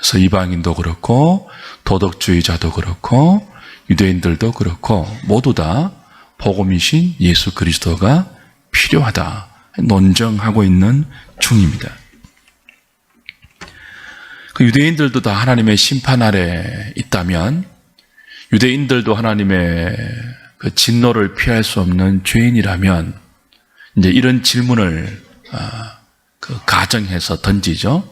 그래서 이방인도 그렇고 도덕주의자도 그렇고 유대인들도 그렇고 모두 다 복음이신 예수 그리스도가 필요하다 논증하고 있는 중입니다. 그 유대인들도 다 하나님의 심판 아래 있다면 유대인들도 하나님의 그 진노를 피할 수 없는 죄인이라면 이제 이런 질문을 가정해서 던지죠.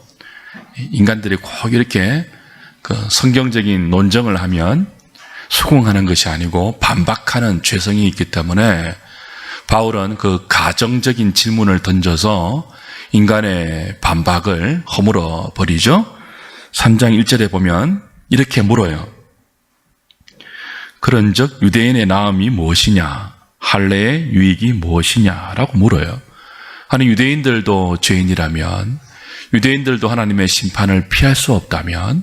인간들이 꼭 이렇게 그 성경적인 논증을 하면 수긍하는 것이 아니고 반박하는 죄성이 있기 때문에 바울은 그 가정적인 질문을 던져서 인간의 반박을 허물어 버리죠. 3장 1절에 보면 이렇게 물어요. 그런즉 유대인의 나음이 무엇이냐? 할례의 유익이 무엇이냐라고 물어요. 아니 유대인들도 죄인이라면 유대인들도 하나님의 심판을 피할 수 없다면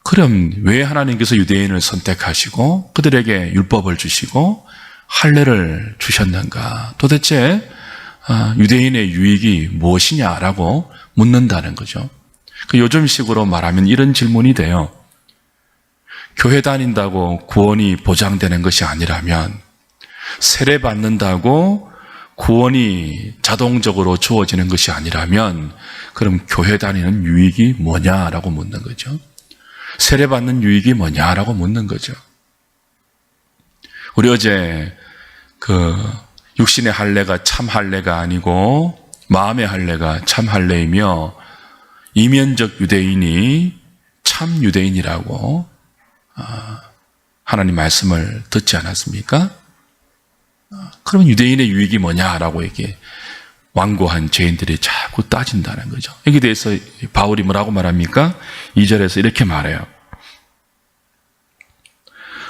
그럼 왜 하나님께서 유대인을 선택하시고 그들에게 율법을 주시고 할례를 주셨는가? 도대체 유대인의 유익이 무엇이냐라고 묻는다는 거죠. 요즘식으로 말하면 이런 질문이 돼요. 교회 다닌다고 구원이 보장되는 것이 아니라면 세례 받는다고 구원이 자동적으로 주어지는 것이 아니라면 그럼 교회 다니는 유익이 뭐냐라고 묻는 거죠. 세례 받는 유익이 뭐냐라고 묻는 거죠. 우리 어제 육신의 할례가 참 할례가 아니고 마음의 할례가 참 할례이며 이면적 유대인이 참 유대인이라고 하나님 말씀을 듣지 않았습니까? 그러면 유대인의 유익이 뭐냐라고 이렇게 완고한 죄인들이 자꾸 따진다는 거죠. 여기에 대해서 바울이 뭐라고 말합니까? 2절에서 이렇게 말해요.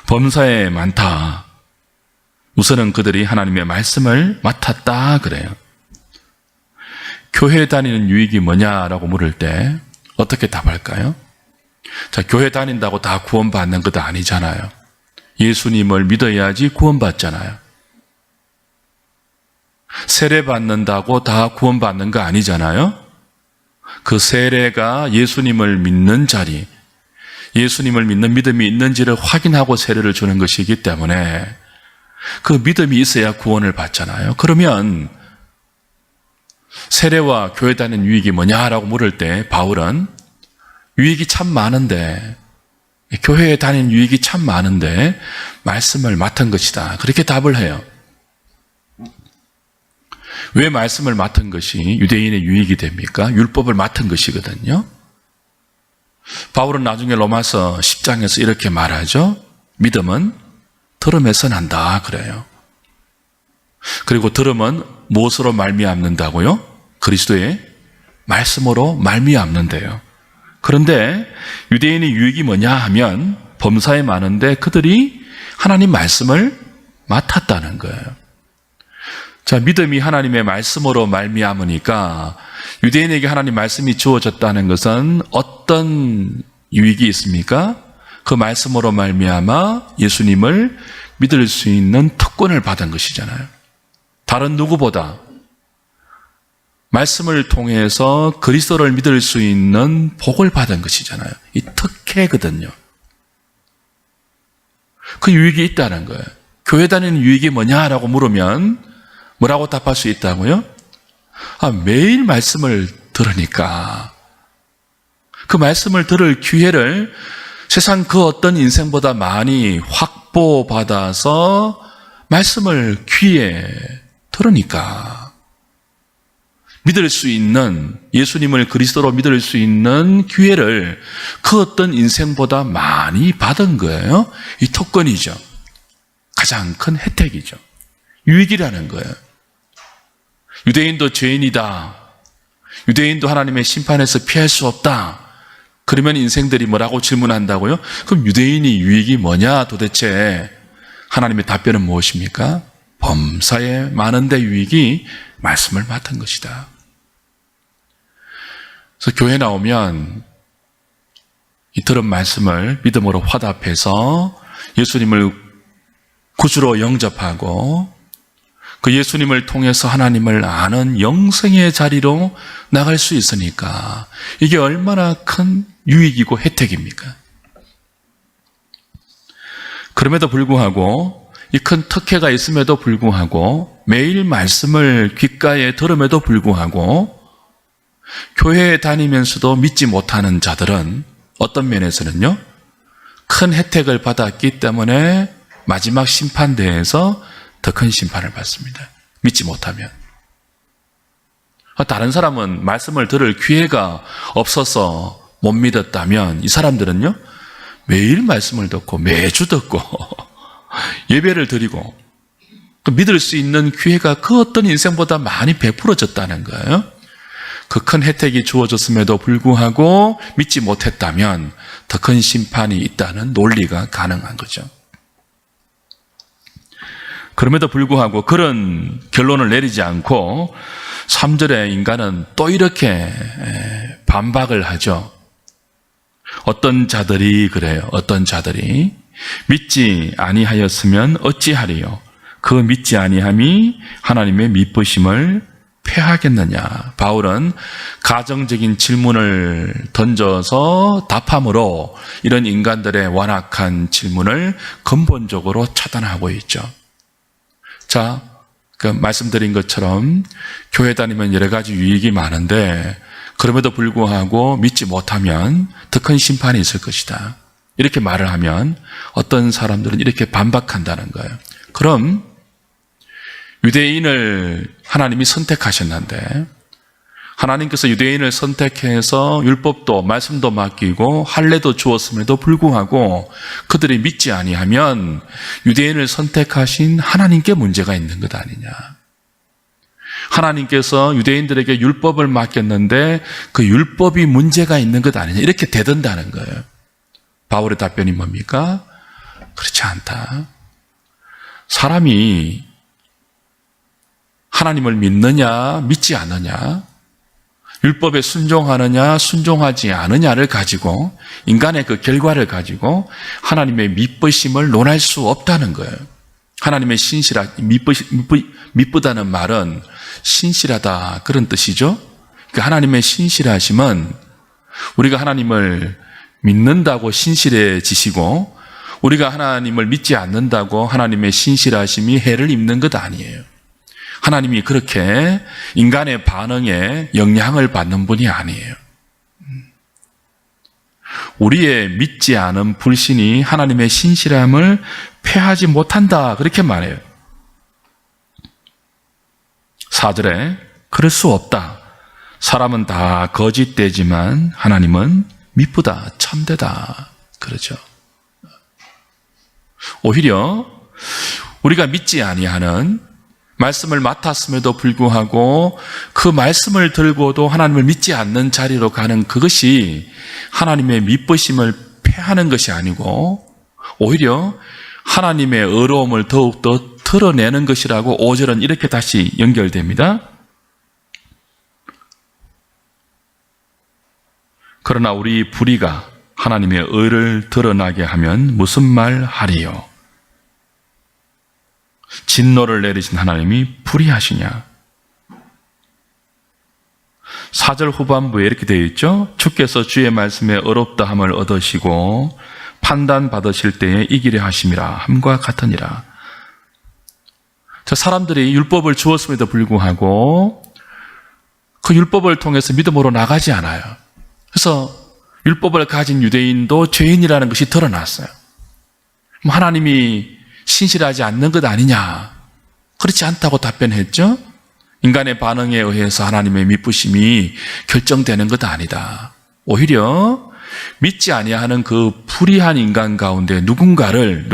범사에 많다. 우선은 그들이 하나님의 말씀을 맡았다 그래요. 교회 다니는 유익이 뭐냐라고 물을 때 어떻게 답할까요? 자, 교회 다닌다고 다 구원받는 것도 아니잖아요. 예수님을 믿어야지 구원받잖아요. 세례 받는다고 다 구원받는 거 아니잖아요. 그 세례가 예수님을 믿는 자리, 예수님을 믿는 믿음이 있는지를 확인하고 세례를 주는 것이기 때문에 그 믿음이 있어야 구원을 받잖아요. 그러면 세례와 교회 다니는 유익이 뭐냐라고 물을 때 바울은 유익이 참 많은데 교회에 다니는 유익이 참 많은데 말씀을 맡은 것이다. 그렇게 답을 해요. 왜 말씀을 맡은 것이 유대인의 유익이 됩니까? 율법을 맡은 것이거든요. 바울은 나중에 로마서 10장에서 이렇게 말하죠. 믿음은 들음에서 난다 그래요. 그리고 들음은 무엇으로 말미암는다고요? 그리스도의 말씀으로 말미암는데요. 그런데 유대인의 유익이 뭐냐 하면 범사에 많은데 그들이 하나님 말씀을 맡았다는 거예요. 자, 믿음이 하나님의 말씀으로 말미암으니까 유대인에게 하나님 말씀이 주어졌다는 것은 어떤 유익이 있습니까? 그 말씀으로 말미암아 예수님을 믿을 수 있는 특권을 받은 것이잖아요. 다른 누구보다 말씀을 통해서 그리스도를 믿을 수 있는 복을 받은 것이잖아요. 이 특혜거든요. 그 유익이 있다는 거예요. 교회 다니는 유익이 뭐냐라고 물으면 뭐라고 답할 수 있다고요? 매일 말씀을 들으니까 그 말씀을 들을 기회를 세상 그 어떤 인생보다 많이 확보받아서 말씀을 귀에 들으니까 믿을 수 있는 예수님을 그리스도로 믿을 수 있는 기회를 그 어떤 인생보다 많이 받은 거예요. 이 특권이죠. 가장 큰 혜택이죠. 유익이라는 거예요. 유대인도 죄인이다. 유대인도 하나님의 심판에서 피할 수 없다. 그러면 인생들이 뭐라고 질문한다고요? 그럼 유대인이 유익이 뭐냐 도대체? 하나님의 답변은 무엇입니까? 범사에 많은데 유익이 말씀을 맡은 것이다. 그래서 교회 나오면 이 들은 말씀을 믿음으로 화답해서 예수님을 구주로 영접하고 그 예수님을 통해서 하나님을 아는 영생의 자리로 나갈 수 있으니까 이게 얼마나 큰 유익이고 혜택입니까? 그럼에도 불구하고 이 큰 특혜가 있음에도 불구하고 매일 말씀을 귓가에 들음에도 불구하고 교회에 다니면서도 믿지 못하는 자들은 어떤 면에서는요, 큰 혜택을 받았기 때문에 마지막 심판대에서 더 큰 심판을 받습니다. 믿지 못하면. 다른 사람은 말씀을 들을 기회가 없어서 못 믿었다면 이 사람들은요, 매일 말씀을 듣고 매주 듣고 예배를 드리고 믿을 수 있는 기회가 그 어떤 인생보다 많이 베풀어졌다는 거예요. 그 큰 혜택이 주어졌음에도 불구하고 믿지 못했다면 더 큰 심판이 있다는 논리가 가능한 거죠. 그럼에도 불구하고 그런 결론을 내리지 않고 3절에 인간은 또 이렇게 반박을 하죠. 어떤 자들이 그래요. 어떤 자들이 믿지 아니하였으면 어찌하리요. 그 믿지 아니함이 하나님의 미쁘심을 패하겠느냐. 바울은 가정적인 질문을 던져서 답함으로 이런 인간들의 완악한 질문을 근본적으로 차단하고 있죠. 자, 말씀드린 것처럼 교회 다니면 여러 가지 유익이 많은데 그럼에도 불구하고 믿지 못하면 더 큰 심판이 있을 것이다. 이렇게 말을 하면 어떤 사람들은 이렇게 반박한다는 거예요. 그럼 유대인을 하나님이 선택하셨는데 하나님께서 유대인을 선택해서 율법도 말씀도 맡기고 할례도 주었음에도 불구하고 그들이 믿지 아니하면 유대인을 선택하신 하나님께 문제가 있는 것 아니냐. 하나님께서 유대인들에게 율법을 맡겼는데 그 율법이 문제가 있는 것 아니냐. 이렇게 대든다는 거예요. 바울의 답변이 뭡니까? 그렇지 않다. 사람이 하나님을 믿느냐 믿지 않느냐, 율법에 순종하느냐 순종하지 않느냐를 가지고 인간의 그 결과를 가지고 하나님의 미쁘심을 논할 수 없다는 거예요. 하나님의 미쁘다는 말은 신실하다 그런 뜻이죠. 그러니까 하나님의 신실하심은 우리가 하나님을 믿는다고 신실해지시고 우리가 하나님을 믿지 않는다고 하나님의 신실하심이 해를 입는 것 아니에요. 하나님이 그렇게 인간의 반응에 영향을 받는 분이 아니에요. 우리의 믿지 않은 불신이 하나님의 신실함을 패하지 못한다 그렇게 말해요. 4절에 그럴 수 없다. 사람은 다 거짓되지만 하나님은 미쁘다 참되다 그러죠. 오히려 우리가 믿지 아니하는 말씀을 맡았음에도 불구하고 그 말씀을 들고도 하나님을 믿지 않는 자리로 가는 그것이 하나님의 미쁘심을 패하는 것이 아니고 오히려 하나님의 의로움을 더욱더 드러내는 것이라고 5절은 이렇게 다시 연결됩니다. 그러나 우리 불의가 하나님의 의를 드러나게 하면 무슨 말 하리요? 진노를 내리신 하나님이 불의하시냐? 4절 후반부에 이렇게 되어 있죠. 주께서 주의 말씀에 의롭다함을 얻으시고 판단받으실 때에 이기려 하심이라 함과 같으니라. 사람들이 율법을 주었음에도 불구하고 그 율법을 통해서 믿음으로 나가지 않아요. 그래서 율법을 가진 유대인도 죄인이라는 것이 드러났어요. 하나님이 신실하지 않는 것 아니냐? 그렇지 않다고 답변했죠. 인간의 반응에 의해서 하나님의 미쁘심이 결정되는 것 아니다. 오히려 믿지 아니하는 그 불의한 인간 가운데 누군가를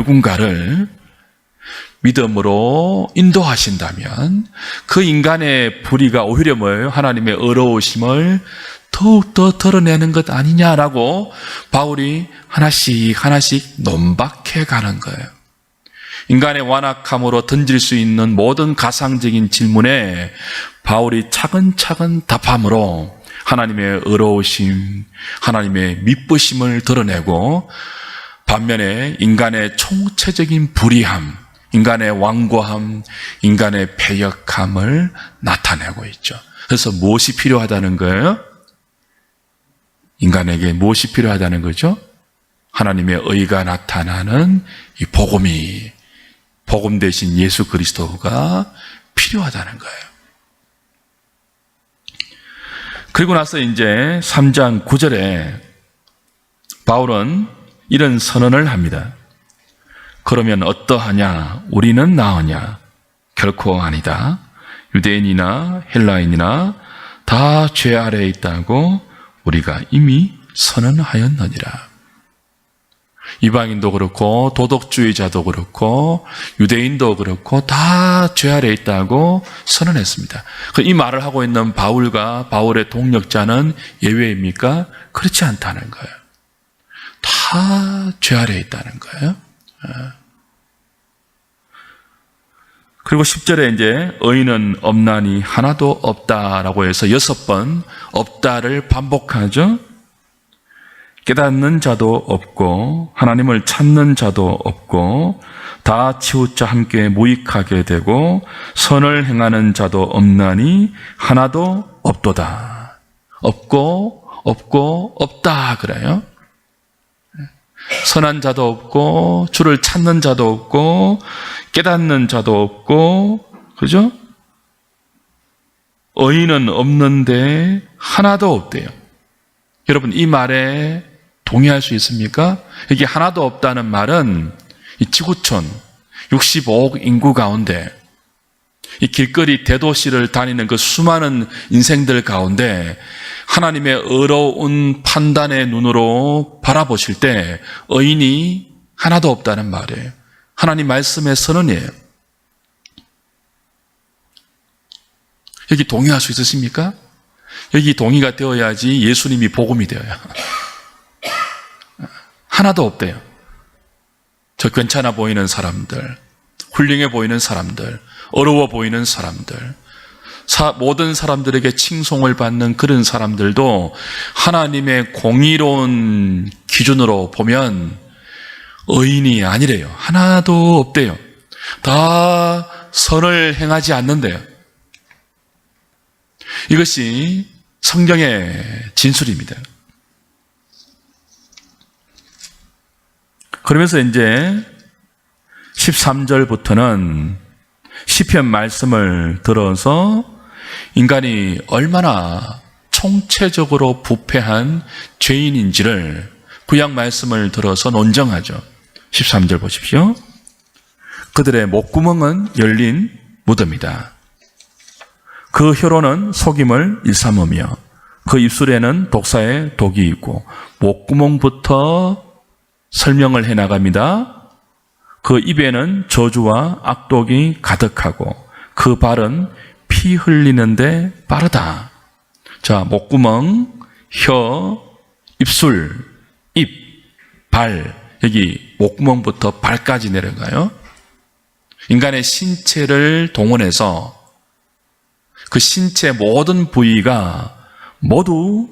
믿음으로 인도하신다면 그 인간의 불의가 오히려 뭐예요? 하나님의 의로우심을 더욱더 드러내는 것 아니냐라고 바울이 하나씩 논박해 가는 거예요. 인간의 완악함으로 던질 수 있는 모든 가상적인 질문에 바울이 차근차근 답함으로 하나님의 의로우심, 하나님의 미쁘심을 드러내고 반면에 인간의 총체적인 불의함, 인간의 완고함, 인간의 패역함을 나타내고 있죠. 그래서 무엇이 필요하다는 거예요? 인간에게 무엇이 필요하다는 거죠? 하나님의 의가 나타나는 이 복음 대신 예수 그리스도가 필요하다는 거예요. 그리고 나서 이제 3장 9절에 바울은 이런 선언을 합니다. 그러면 어떠하냐? 우리는 나으냐? 결코 아니다. 유대인이나 헬라인이나 다 죄 아래에 있다고 우리가 이미 선언하였느니라. 이방인도 그렇고 도덕주의자도 그렇고 유대인도 그렇고 다 죄 아래에 있다고 선언했습니다. 이 말을 하고 있는 바울과 바울의 동력자는 예외입니까? 그렇지 않다는 거예요. 다 죄 아래에 있다는 거예요. 그리고 10절에 이제 의인은 없나니 하나도 없다라고 해서 6번 없다를 반복하죠. 깨닫는 자도 없고 하나님을 찾는 자도 없고 다 치우쳐 함께 무익하게 되고 선을 행하는 자도 없나니 하나도 없도다. 없고 없다 그래요. 선한 자도 없고 주를 찾는 자도 없고 깨닫는 자도 없고 그죠? 의인은 없는데 하나도 없대요. 여러분 이 말에 동의할 수 있습니까? 여기 하나도 없다는 말은 이 지구촌 65억 인구 가운데 이 길거리 대도시를 다니는 그 수많은 인생들 가운데 하나님의 의로운 판단의 눈으로 바라보실 때 의인이 하나도 없다는 말이에요. 하나님 말씀의 선언이에요. 여기 동의할 수 있으십니까? 여기 동의가 되어야지 예수님이 복음이 되어요. 하나도 없대요. 저 괜찮아 보이는 사람들, 훌륭해 보이는 사람들, 어려워 보이는 사람들, 모든 사람들에게 칭송을 받는 그런 사람들도 하나님의 공의로운 기준으로 보면 의인이 아니래요. 하나도 없대요. 다 선을 행하지 않는데요. 이것이 성경의 진술입니다. 그러면서 이제 13절부터는 시편 말씀을 들어서 인간이 얼마나 총체적으로 부패한 죄인인지를 구약 말씀을 들어서 논정하죠. 13절 보십시오. 그들의 목구멍은 열린 무덤이다. 그 혀로는 속임을 일삼으며 그 입술에는 독사의 독이 있고 목구멍부터 설명을 해나갑니다. 그 입에는 저주와 악독이 가득하고 그 발은 피 흘리는데 빠르다. 자, 목구멍, 혀, 입술, 입, 발, 여기 목구멍부터 발까지 내려가요. 인간의 신체를 동원해서 그 신체 모든 부위가 모두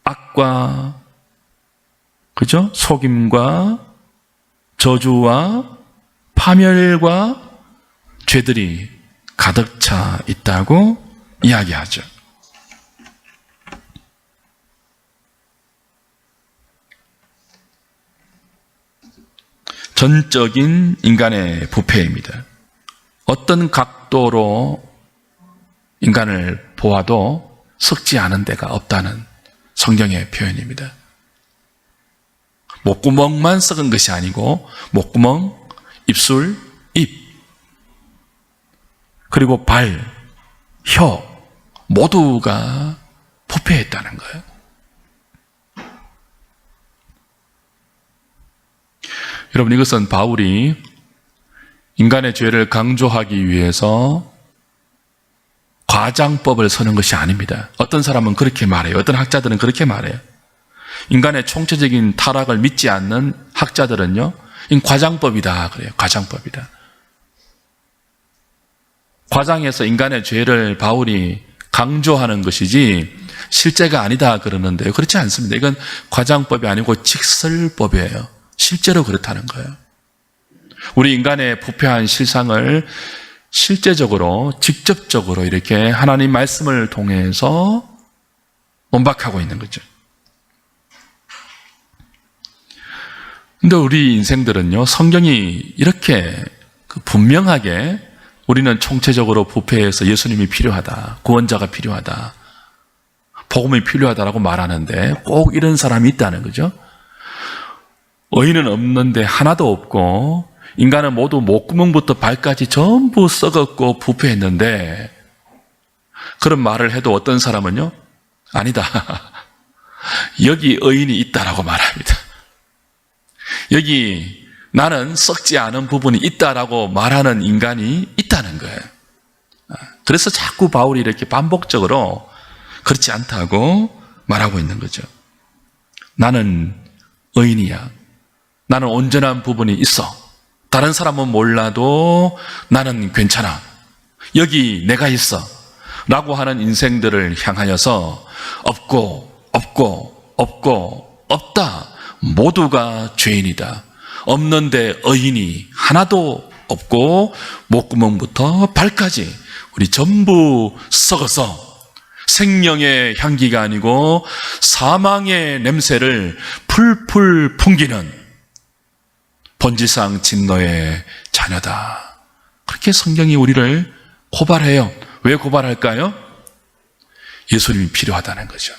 악과 그죠? 속임과 저주와 파멸과 죄들이 가득 차 있다고 이야기하죠. 전적인 인간의 부패입니다. 어떤 각도로 인간을 보아도 썩지 않은 데가 없다는 성경의 표현입니다. 목구멍만 썩은 것이 아니고 목구멍, 입술, 입, 그리고 발, 혀 모두가 부패했다는 거예요. 여러분 이것은 바울이 인간의 죄를 강조하기 위해서 과장법을 서는 것이 아닙니다. 어떤 사람은 그렇게 말해요. 어떤 학자들은 그렇게 말해요. 인간의 총체적인 타락을 믿지 않는 학자들은요, 과장법이다 그래요. 과장법이다. 과장해서 인간의 죄를 바울이 강조하는 것이지 실제가 아니다 그러는데요. 그렇지 않습니다. 이건 과장법이 아니고 직설법이에요. 실제로 그렇다는 거예요. 우리 인간의 부패한 실상을 실제적으로, 직접적으로 이렇게 하나님 말씀을 통해서 논박하고 있는 거죠. 근데 우리 인생들은요, 성경이 이렇게 분명하게 우리는 총체적으로 부패해서 예수님이 필요하다, 구원자가 필요하다, 복음이 필요하다라고 말하는데 꼭 이런 사람이 있다는 거죠. 의인은 없는데 하나도 없고 인간은 모두 목구멍부터 발까지 전부 썩었고 부패했는데, 그런 말을 해도 어떤 사람은요, 아니다, 여기 의인이 있다라고 말합니다. 여기 나는 썩지 않은 부분이 있다라고 말하는 인간이 있다는 거예요. 그래서 자꾸 바울이 이렇게 반복적으로 그렇지 않다고 말하고 있는 거죠. 나는 의인이야. 나는 온전한 부분이 있어. 다른 사람은 몰라도 나는 괜찮아. 여기 내가 있어. 라고 하는 인생들을 향하여서 없고 없다. 모두가 죄인이다. 없는데 의인이 하나도 없고 목구멍부터 발까지 우리 전부 썩어서 생명의 향기가 아니고 사망의 냄새를 풀풀 풍기는 본질상 진노의 자녀다. 그렇게 성경이 우리를 고발해요. 왜 고발할까요? 예수님이 필요하다는 거죠.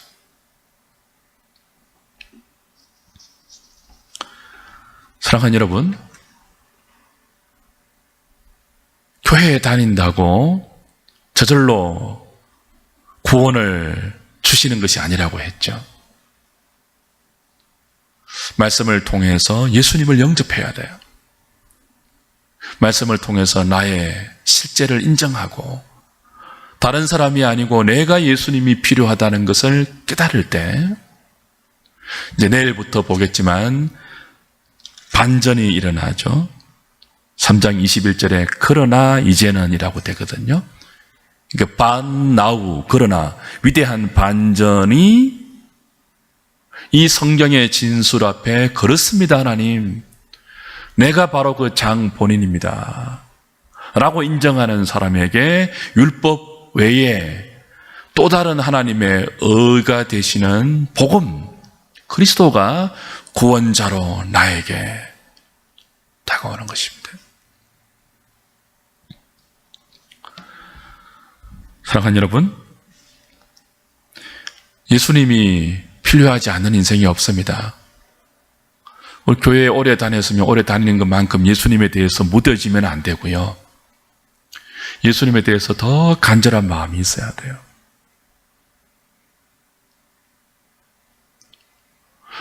사랑하는 여러분, 교회에 다닌다고 저절로 구원을 주시는 것이 아니라고 했죠. 말씀을 통해서 예수님을 영접해야 돼요. 말씀을 통해서 나의 실제를 인정하고 다른 사람이 아니고 내가 예수님이 필요하다는 것을 깨달을 때, 이제 내일부터 보겠지만 반전이 일어나죠. 3장 21절에 그러나 이제는 이라고 되거든요. 그러니까 반나우, 그러나 위대한 반전이 이 성경의 진술 앞에 그렇습니다. 하나님, 내가 바로 그 장 본인입니다 라고 인정하는 사람에게 율법 외에 또 다른 하나님의 의가 되시는 복음, 그리스도가 구원자로 나에게 다가오는 것입니다. 사랑하는 여러분, 예수님이 필요하지 않는 인생이 없습니다. 우리 교회에 오래 다녔으면 오래 다니는 것만큼 예수님에 대해서 무뎌지면 안 되고요. 예수님에 대해서 더 간절한 마음이 있어야 돼요.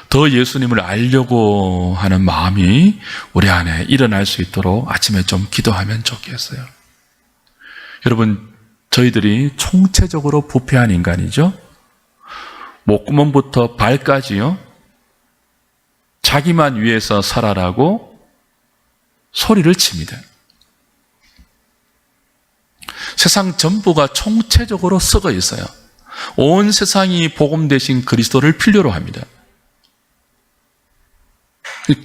더 예수님을 알려고 하는 마음이 우리 안에 일어날 수 있도록 아침에 좀 기도하면 좋겠어요. 여러분, 저희들이 총체적으로 부패한 인간이죠. 목구멍부터 발까지요, 자기만 위해서 살아라고 소리를 칩니다. 세상 전부가 총체적으로 썩어 있어요. 온 세상이 복음 대신 그리스도를 필요로 합니다.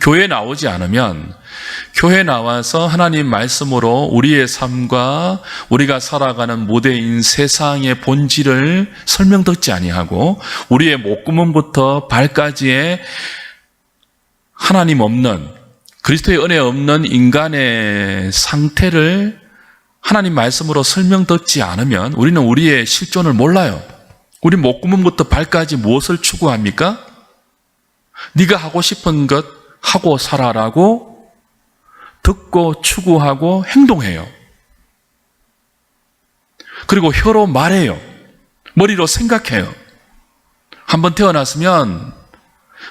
교회 나오지 않으면, 교회 나와서 하나님 말씀으로 우리의 삶과 우리가 살아가는 무대인 세상의 본질을 설명 듣지 아니하고 우리의 목구멍부터 발까지의 하나님 없는, 그리스도의 은혜 없는 인간의 상태를 하나님 말씀으로 설명 듣지 않으면 우리는 우리의 실존을 몰라요. 우리 목구멍부터 발까지 무엇을 추구합니까? 네가 하고 싶은 것 하고 살아라고 듣고 추구하고 행동해요. 그리고 혀로 말해요. 머리로 생각해요. 한번 태어났으면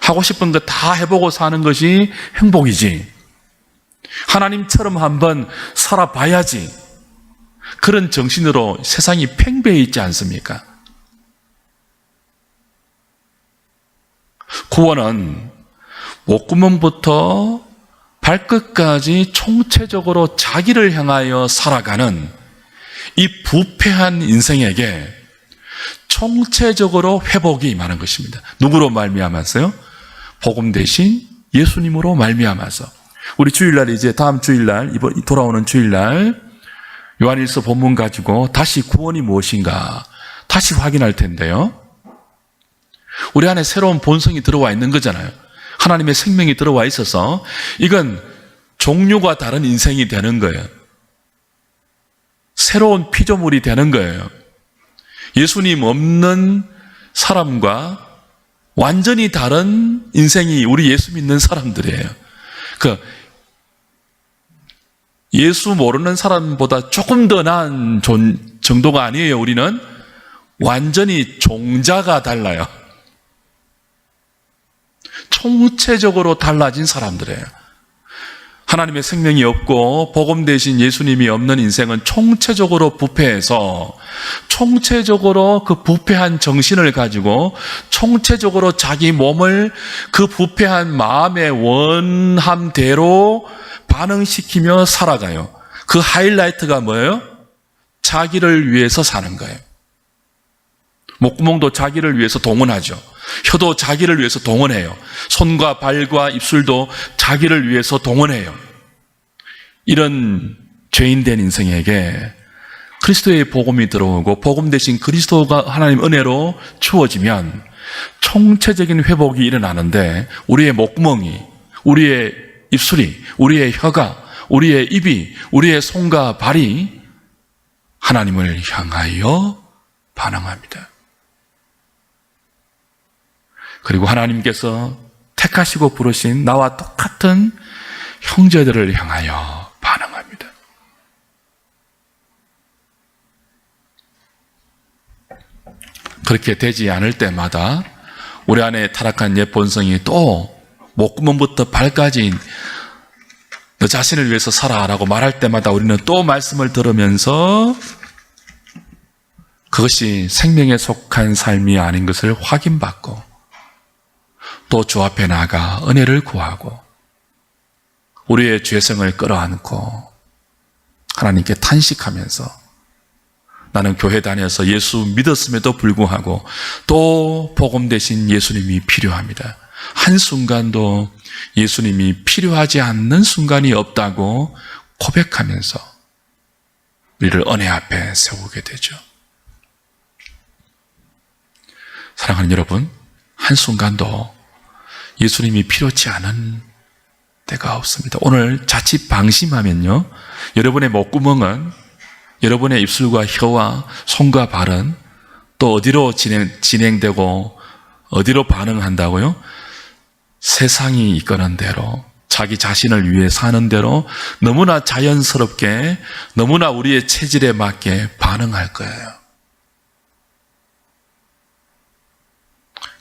하고 싶은 거 다 해보고 사는 것이 행복이지. 하나님처럼 한번 살아봐야지. 그런 정신으로 세상이 팽배해 있지 않습니까? 구원은 목구멍부터 발끝까지 총체적으로 자기를 향하여 살아가는 이 부패한 인생에게 총체적으로 회복이 임하는 것입니다. 누구로 말미암아서요? 복음 대신 예수님으로 말미암아서. 우리 주일날 이제 다음 주일날, 이번 돌아오는 주일날 요한일서 본문 가지고 다시 구원이 무엇인가 다시 확인할 텐데요. 우리 안에 새로운 본성이 들어와 있는 거잖아요. 하나님의 생명이 들어와 있어서 이건 종류가 다른 인생이 되는 거예요. 새로운 피조물이 되는 거예요. 예수님 없는 사람과 완전히 다른 인생이 우리 예수 믿는 사람들이에요. 예수 모르는 사람보다 조금 더 나은 정도가 아니에요. 우리는 완전히 종자가 달라요. 총체적으로 달라진 사람들이에요. 하나님의 생명이 없고 복음 대신 예수님이 없는 인생은 총체적으로 부패해서 총체적으로 그 부패한 정신을 가지고 총체적으로 자기 몸을 그 부패한 마음의 원함대로 반응시키며 살아가요. 그 하이라이트가 뭐예요? 자기를 위해서 사는 거예요. 목구멍도 자기를 위해서 동원하죠. 혀도 자기를 위해서 동원해요. 손과 발과 입술도 자기를 위해서 동원해요. 이런 죄인된 인생에게 그리스도의 복음이 들어오고 복음 대신 그리스도가 하나님 은혜로 주어지면 총체적인 회복이 일어나는데 우리의 목구멍이, 우리의 입술이, 우리의 혀가, 우리의 입이, 우리의 손과 발이 하나님을 향하여 반응합니다. 그리고 하나님께서 택하시고 부르신 나와 똑같은 형제들을 향하여 반응합니다. 그렇게 되지 않을 때마다 우리 안에 타락한 옛 본성이 또 목구멍부터 발까지 너 자신을 위해서 살아라고 말할 때마다 우리는 또 말씀을 들으면서 그것이 생명에 속한 삶이 아닌 것을 확인받고 또 주 앞에 나가 은혜를 구하고 우리의 죄성을 끌어안고 하나님께 탄식하면서 나는 교회 다녀서 예수 믿었음에도 불구하고 또 복음 대신 예수님이 필요합니다. 한순간도 예수님이 필요하지 않는 순간이 없다고 고백하면서 우리를 은혜 앞에 세우게 되죠. 사랑하는 여러분, 한순간도 예수님이 필요치 않은 때가 없습니다. 오늘 자칫 방심하면요, 여러분의 목구멍은, 여러분의 입술과 혀와 손과 발은 또 어디로 진행되고 어디로 반응한다고요? 세상이 이끄는 대로, 자기 자신을 위해 사는 대로 너무나 자연스럽게, 너무나 우리의 체질에 맞게 반응할 거예요.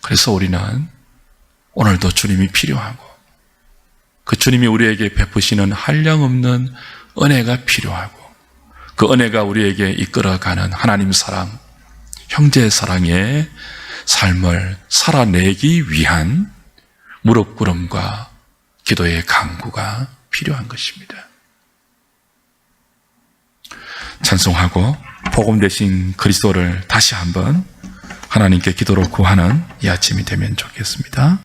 그래서 우리는 오늘도 주님이 필요하고 그 주님이 우리에게 베푸시는 한량없는 은혜가 필요하고 그 은혜가 우리에게 이끌어가는 하나님 사랑, 형제 사랑의 삶을 살아내기 위한 무릎꿇음과 기도의 강구가 필요한 것입니다. 찬송하고 복음 대신 그리스도를 다시 한번 하나님께 기도로 구하는 이 아침이 되면 좋겠습니다.